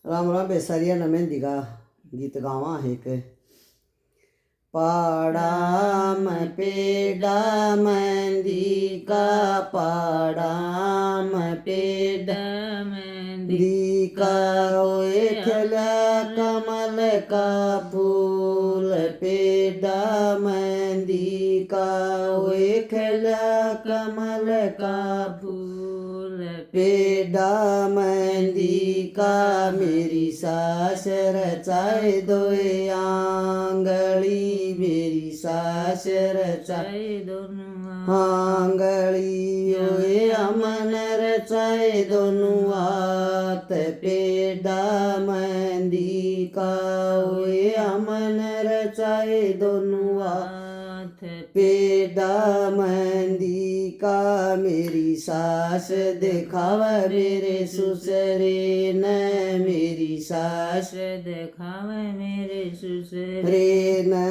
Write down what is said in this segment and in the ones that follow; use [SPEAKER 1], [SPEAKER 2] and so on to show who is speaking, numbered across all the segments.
[SPEAKER 1] राम राम बेसारिया न मेहंदी का गीत गावा है एक पाड़ाम पेड़ा मेहंदी का पाड़ाम पेड़ा मेहंदी का ओए खिला कमल का फूल पेड़ा मेहंदी का ओए खिला कमल का फूल पेड़ा मेहंदी का मेरी सास रचाए दोए आंगली मेरी सास रचाए दोनों आंगली ओए अमन रचाए दोनों हाथ पेड़ा मेहंदी का ओए अमन रचाए दोनों हाथ पेड़ा मेहंदी का मेरी सास दिखावा मेरे ससुरे न मेरी सास दिखावा मेरे ससुरे न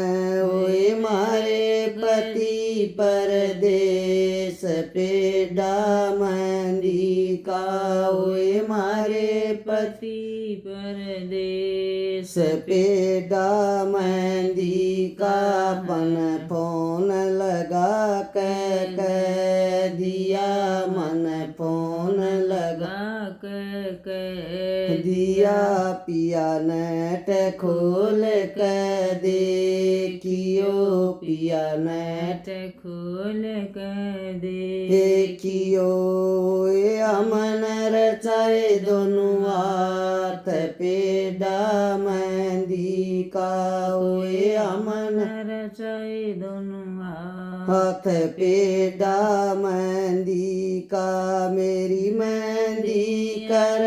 [SPEAKER 1] ओए मारे पति परदेस पेड़ा मेहंदी का ओए मारे पति परदेस पेड़ा मेहंदी का पन फोन लगा कह दिया मन फोन लगा कह दिया पिया नेट खोल कर देखियो पिया नेट खोल कर देखियो अमन रचाए दोनों हाथ पेड़ा मेहंदी का ओए अमन रचाए दोनों हाथ पेड़ा मेहंदी का मेरी मेहंदी कर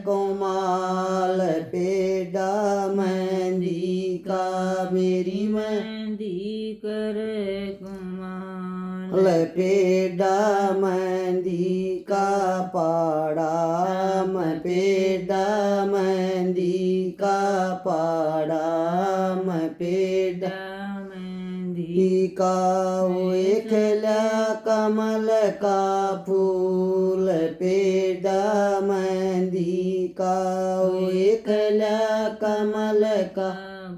[SPEAKER 1] कोमाल पेड़ा मेहंदी का मेरी मेहंदी कर कोमाल पेड़ा मेहंदी का पाड़ाम पेड़ा मेहंदी का पाड़ाम पेड़ा मेहंदी का ओए खिला कमल का फूल पेड़ा मेहंदी का ओए खिला कमल का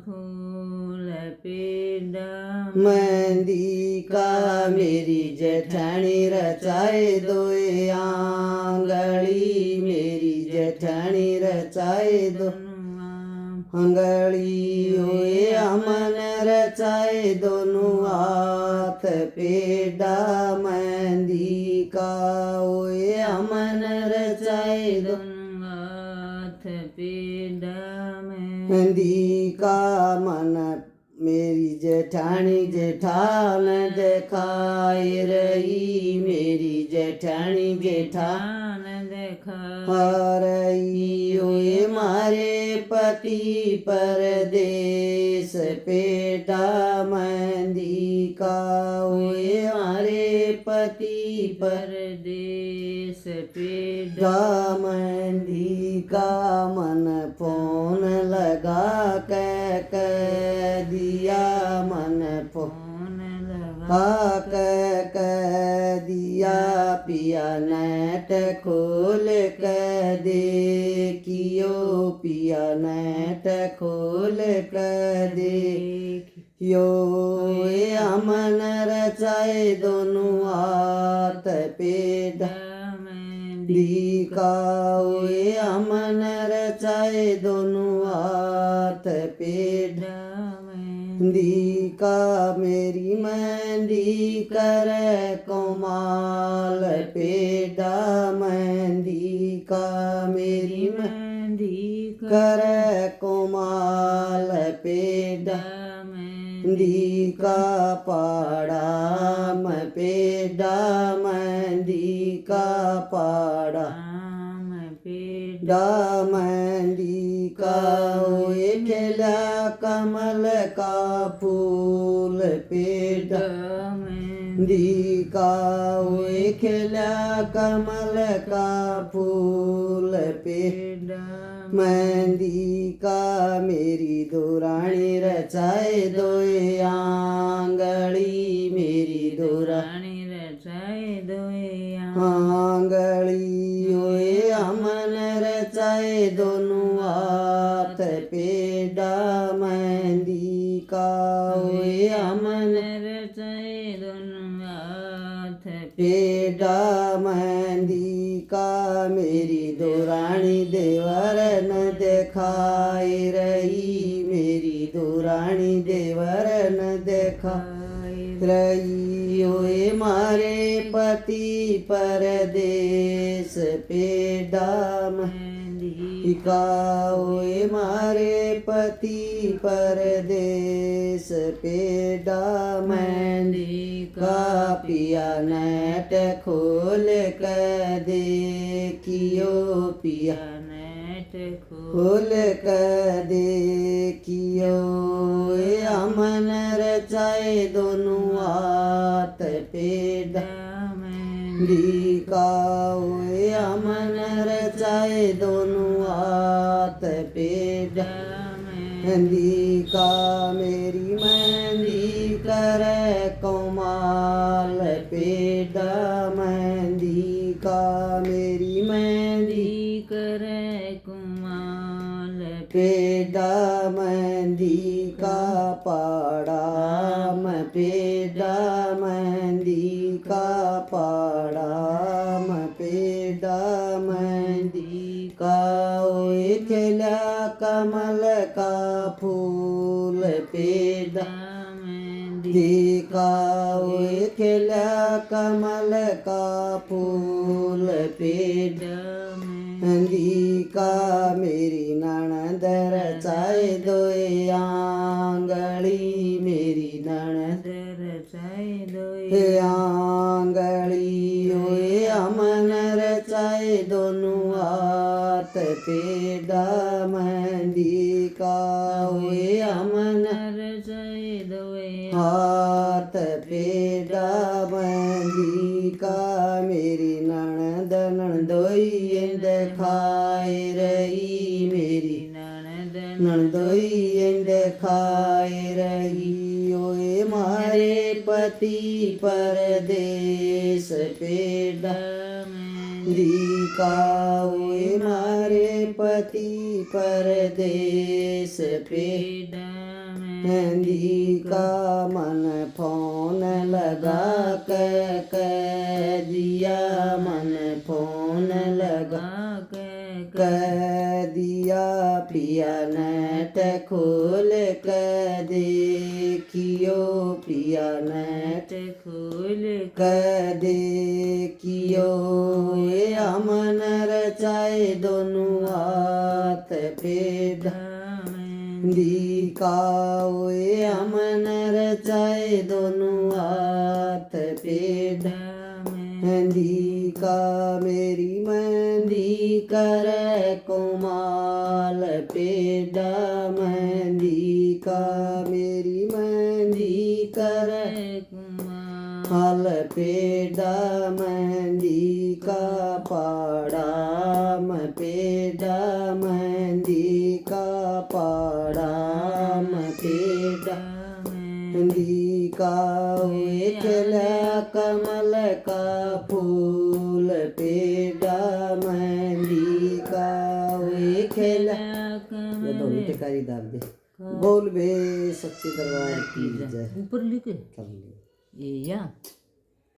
[SPEAKER 1] फूल पेड़ा मेहंदी का मेरी जेठानी रचाए दोए आंगली मेरी जेठानी रचाए दो अंगली ओए अमन रचाए दोनों हाथ पेड़ा मेहंदी का ओए अमन रचाए दोनों हाथ पेड़ा मेहंदी का मन मेरी जेठानी जेठान दिखाए रही मेरी जेठानी जेठान दिखा रही ओए मारे पति परदेस पेड़ा मेहंदी का ओए मारे पति परदेस पेड़ा मेहंदी का मन फोन लगा कह दिया मन फोन लगा कह दिया पिया नेट खोल कर देखियो पिया नेट खोल कर देखियो अमन रचाए दोनों हाथ पेड़ा मेहंदी का ओए अमन रचाए दोनों हाथ पेड़ा मेहंदी का मेरी मेहंदी कर कोमाल पेड़ा मेहंदी का मेरी मेहंदी कर कोमाल पेड़ा मेहंदी का पाड़ाम पेड़ा मेहंदी का पाड़ाम पेड़ा मेहंदी का ओए खिला कमल का फूल पेड़ा मेहंदी का ओए खिला कमल का फूल पेड़ा मेहंदी का मेरी दुरानी रचाए दोए आंगली मेरी दुरानी रचाए दोए आंगली ओए अमन रचाए दोनों दोनों हाथ पेड़ा मेहंदी का ओए अमन
[SPEAKER 2] रचाए दोनों हाथ
[SPEAKER 1] पेड़ा मेहंदी का मेरी दो रानी देवर न दिखाई रही मेरी दो रानी देवर न दिखा रही ओए मारे पति परदेश पेड़ा मेहंदी का ओए मारे पति परदेश पेड़ा मेहंदी का पिया नेट खोल कर देखियो पिया
[SPEAKER 2] नेट
[SPEAKER 1] खोल कर देखियो अमन रचाए दोनों हाथ पेड़ा मेहंदी का ओए अमन रचाए दोनों हाथ पेड़ा मेहंदी का मेरी मेहंदी करे कमाल पेड़ा मेहंदी का मेरी मेहंदी
[SPEAKER 2] करे कुमाल
[SPEAKER 1] पेड़ा मेहंदी का पाड़ा मैं पेड़ा मेहंदी का पाड़ा मैं पेड़ा मेहंदी का ओए खिला कमल का फूल पेड़ा मेहंदी का ओए खिला कमल का फूल पेड़ा मेहंदी का मेरी ननद रचाए दोए आंगली मेरी ननद
[SPEAKER 2] रचाए दोए
[SPEAKER 1] हे आंगली ओए अमन रचाए दोनों हाथ पेड़ा मेहंदी का ओए अमन
[SPEAKER 2] रचाए दोए
[SPEAKER 1] हाथ पेड़ा मेहंदी का मेरी ननद नंदोई दिखाए रही मेरी नंदोई दिखाए रही ओए मारे पति परदेश पेड़ा मेहंदी का ओए मारे पति परदेश पेड़ा मेहंदी का मन फोन लगा कह दिया मन फोन लगा कह दिया पिया नेट खोल कर देखियो पिया नेट
[SPEAKER 2] खोल
[SPEAKER 1] कर देखियो ये अमन रचाए दोनों हाथ पेड़ा मेहंदी का ओए अमन रचाए दोनों हाथ पेड़ा मेहंदी का मेरी मेहंदी कर कोमाल पेड़ा मेहंदी का मेरी मेहंदी कर हाल पेड़ा मेहंदी का पाड़ा मैं पेड़ा मेहंदी का पाड़ा मैं पेड़ा मेहंदी का खिला कमल का फूल पेड़ा मेहंदी का खिला ये दोनों टिकारी डाल दे बोल बे सच्चे दरबार की जय
[SPEAKER 2] ऊपर लिखे
[SPEAKER 1] कर ले
[SPEAKER 2] ये या